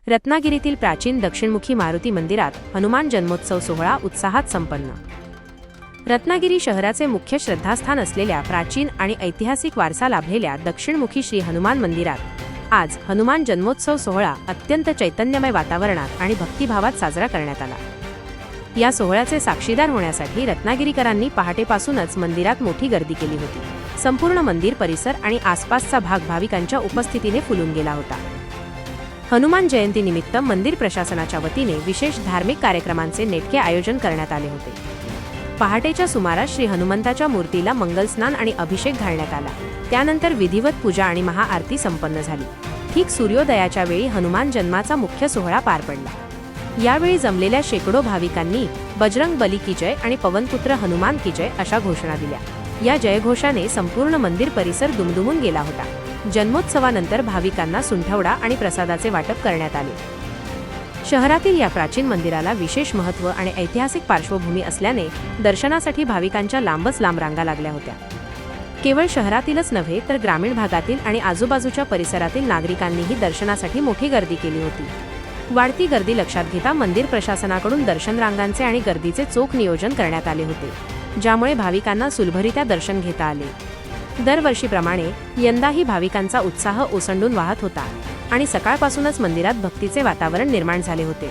रत्नागिरीतील प्राचीन दक्षिणमुखी मारुती मंदिरात हनुमान जन्मोत्सव सोहळा उत्साहात संपन्न। रत्नागिरी शहराचे मुख्य श्रद्धास्थान असलेल्या प्राचीन आणि ऐतिहासिक वारसा लाभलेल्या दक्षिणमुखी श्री हनुमान मंदिरात आज हनुमान जन्मोत्सव सोहळा अत्यंत चैतन्यमय वातावरणात आणि भक्तिभावात साजरा करण्यात आला। या सोहळ्याचे साक्षीदार होण्यासाठी रत्नागिरीकरांनी पहाटेपासूनच मंदिरात मोठी गर्दी केली होती। संपूर्ण मंदिर परिसर आणि आसपासचा भाग भाविकांच्या उपस्थितीने फुलून गेला होता। हनुमान जयंतीनिमित्त मंदिर प्रशासनाच्या वतीने विशेष धार्मिक कार्यक्रमांचे नेटके आयोजन करण्यात आले होते। पहाटेच्या सुमारास श्री हनुमंताच्या मूर्तीला मंगलस्नान आणि अभिषेक घालण्यात आला। त्यानंतर विधिवत पूजा आणि महाआरती संपन्न झाली। ठीक सूर्योदयाच्या वेळी हनुमान जन्माचा मुख्य सोहळा पार पडला। यावेळी जमलेल्या शेकडो भाविकांनी बजरंग बली की जय आणि पवनपुत्र हनुमान की जय अशा घोषणा दिल्या। या जयघोषाने संपूर्ण मंदिर परिसर दुमदुमून गेला होता। जन्मोत्सवानंतर भाविकांना सुंठवडा आणि प्रसादाचे वाटप करण्यात आले। शहरातील या प्राचीन मंदिराला विशेष महत्त्व आणि ऐतिहासिक पार्श्वभूमी असल्याने दर्शनासाठी भाविकांच्या लांबच लांब रांगा लागल्या होत्या। केवळ शहरातीलच नव्हे तर ग्रामीण भागातील आणि आजूबाजूच्या परिसरातील नागरिकांनीही दर्शनासाठी मोठी गर्दी केली होती। वाढती गर्दी लक्षात घेता मंदिर प्रशासनाकडून दर्शन रांगांचे आणि गर्दीचे चोख नियोजन करण्यात आले होते, ज्यामुळे भाविकांना सुलभरित्या दर्शन घेता आले। दरवर्षीप्रमाणे यंदाही भाविकांचा उत्साह ओसंडून वाहत होता आणि सकाळपासूनच मंदिरात भक्तीचे वातावरण निर्माण झाले होते।